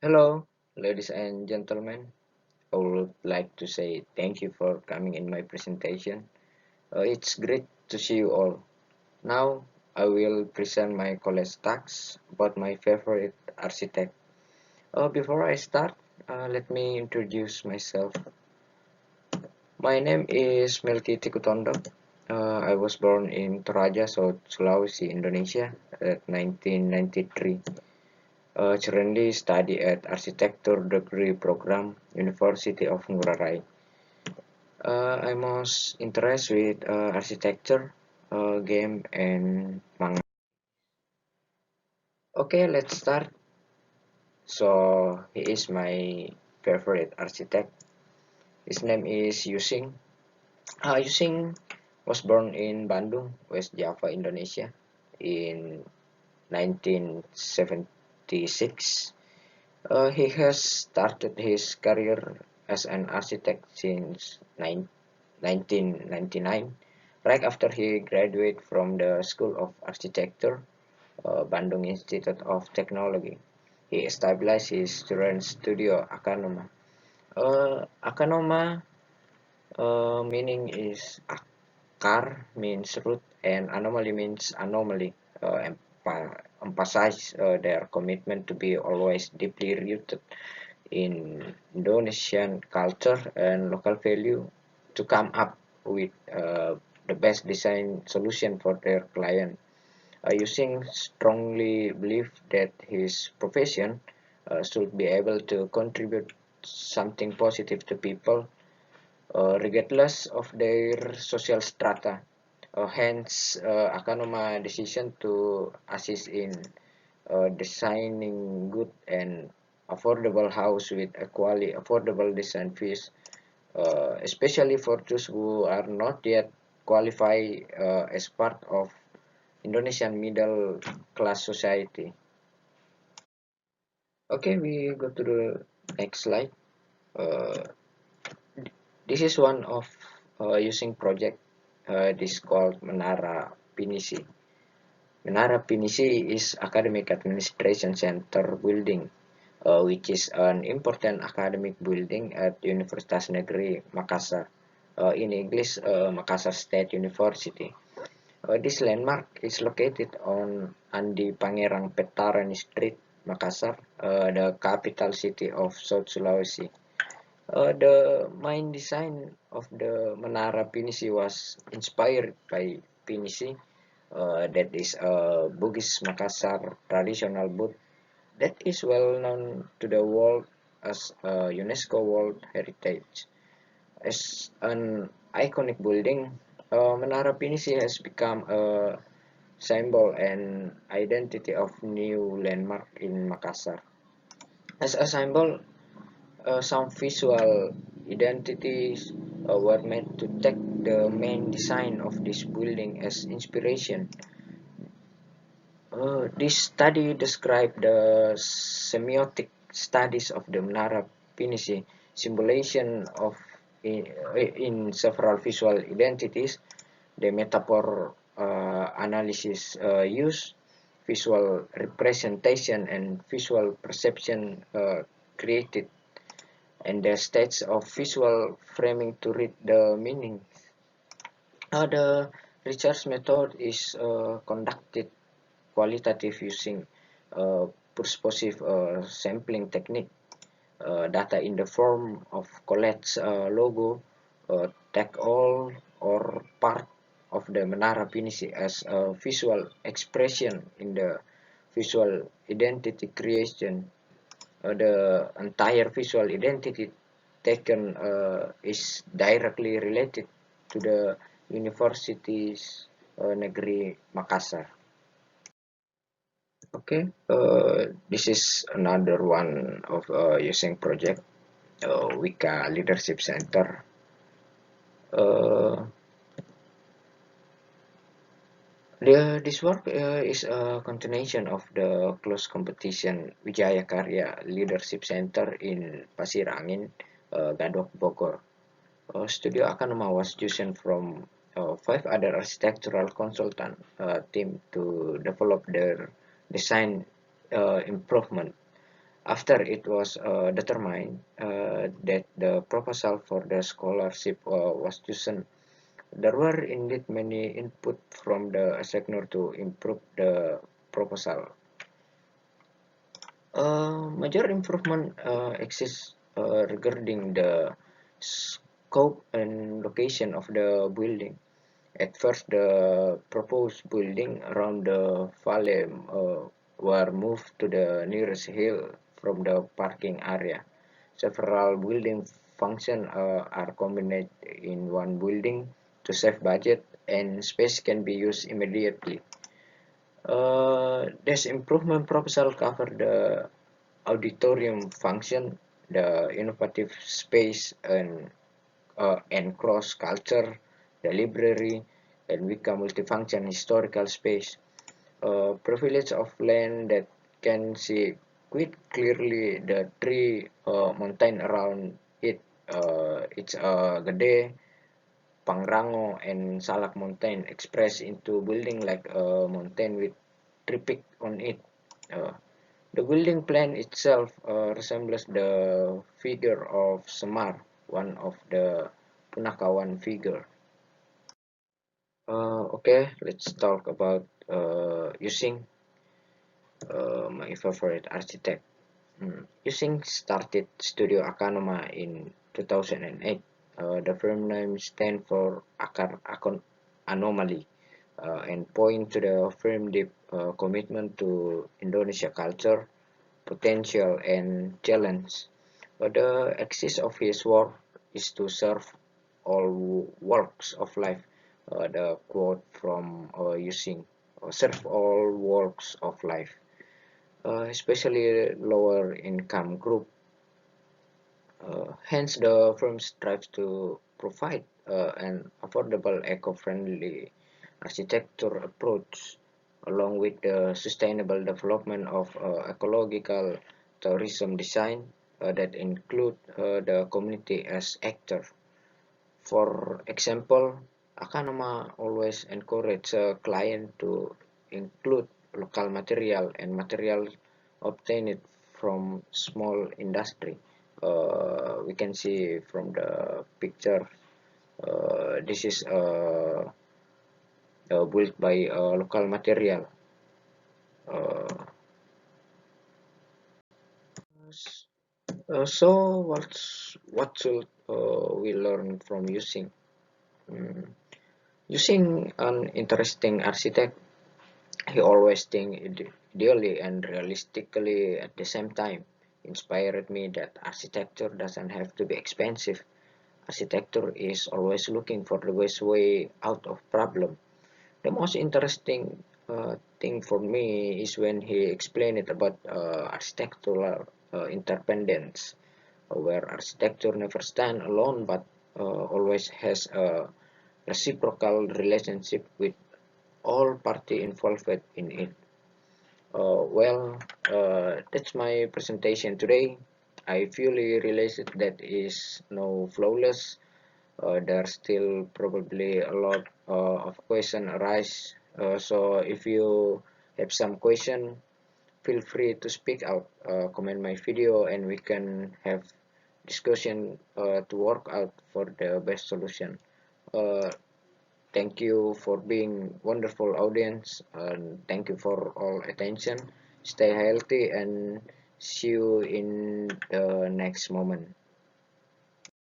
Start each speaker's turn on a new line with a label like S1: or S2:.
S1: Hello, ladies and gentlemen. I would like to say thank you for coming in my presentation. It's great to see you all. Now, I will present my college talks about my favorite architect. Before I start, let me introduce myself. My name is Melki Tikutondo. I was born in Toraja, South Sulawesi, Indonesia at 1993. Currently study at Architecture Degree Program, University of Ngurah Rai. I'm most interested with architecture, game, and manga. Okay, let's start. So he is my favorite architect. His name is Yusing. Yusing was born in Bandung, West Java, Indonesia, in 1976. He has started his career as an architect since 1999, right after he graduated from the School of Architecture, Bandung Institute of Technology. He established his student studio Akanoma. Akanoma meaning is akar means root and anomaly means anomaly. Emphasize their commitment to be always deeply rooted in Indonesian culture and local value to come up with the best design solution for their client. Using strongly believe that his profession should be able to contribute something positive to people regardless of their social strata. Hence, Akanoma decision to assist in designing good and affordable house with equally affordable design fees, especially for those who are not yet qualified as part of Indonesian middle class society. Okay, we go to the next slide. Uh, this is one of using project. This called Menara Pinisi. Menara Pinisi is Academic Administration Center building, which is an important academic building at Universitas Negeri Makassar, in English, Makassar State University. This landmark is located on Andi Pangerang Petarani Street, Makassar, the capital city of South Sulawesi. The main design of the Menara Pinisi was inspired by Pinisi, that is a Bugis Makassar traditional booth that is well known to the world as a UNESCO World Heritage. As an iconic building, Menara Pinisi has become a symbol and identity of new landmark in Makassar. As a symbol, some visual identities were made to take the main design of this building as inspiration. This study described the semiotic studies of the Menara Pinisi, symbolization of in several visual identities, the metaphor analysis use, visual representation and visual perception created, and the states of visual framing to read the meaning. The research method is conducted qualitative using uh, persuasive sampling technique, data in the form of collage logo, take all or part of the Menara Pinisi as a visual expression in the visual identity creation. The entire visual identity taken is directly related to the University's Negeri Makassar. Okay, this is another one of using project Wika Leadership Center. Uh, this work is a continuation of the close competition Wijaya Karya Leadership Center in Pasir Angin, Gadok, Bogor. Studio Akanoma was chosen from five other architectural consultant team to develop their design improvement. After it was determined that the proposal for the scholarship was chosen, there were indeed many input from the sector to improve the proposal. Major improvement exists regarding the scope and location of the building. At first, the proposed building around the valley were moved to the nearest hill from the parking area. Several building functions are combined in one building to save budget, and space can be used immediately. This improvement proposal cover the auditorium function, the innovative space, and cross culture, the library, and Wicca multifunction historical space. Privilege of land that can see quite clearly the three mountain around it. It's Gede, Pangrango, and Salak mountain expressed into building like a mountain with three peaks on it. Uh, the building plan itself resembles the figure of Semar, one of the Punakawan figure. Okay, let's talk about using my favorite architect. Using started Studio Akanoma in 2008. The firm name stands for Akar Anomaly and point to the firm deep commitment to Indonesia culture, potential, and challenge. The axis of his work is to serve all works of life. The quote from using serve all works of life, especially lower income group. Hence, the firm strives to provide an affordable, eco-friendly architecture approach, along with the sustainable development of ecological tourism design that include the community as actor. For example, Akanama always encourage a client to include local material and material obtained from small industry. We can see from the picture, this is built by local material. Uh, so what should we learn from using? Mm, Using an interesting architect, he always think ideally and realistically at the same time. Inspired me that architecture doesn't have to be expensive. Architecture is always looking for the best way out of problem. The most interesting thing for me is when he explained it about architectural interdependence, where architecture never stand alone but always has a reciprocal relationship with all party involved in it. That's my presentation today. I fully realize that is no flawless. There's still probably a lot of question arise. So if you have some question, feel free to speak out, comment my video, and we can have discussion to work out for the best solution. Uh, Thank you for being wonderful audience, and thank you for all attention. Stay healthy and see you in the next moment.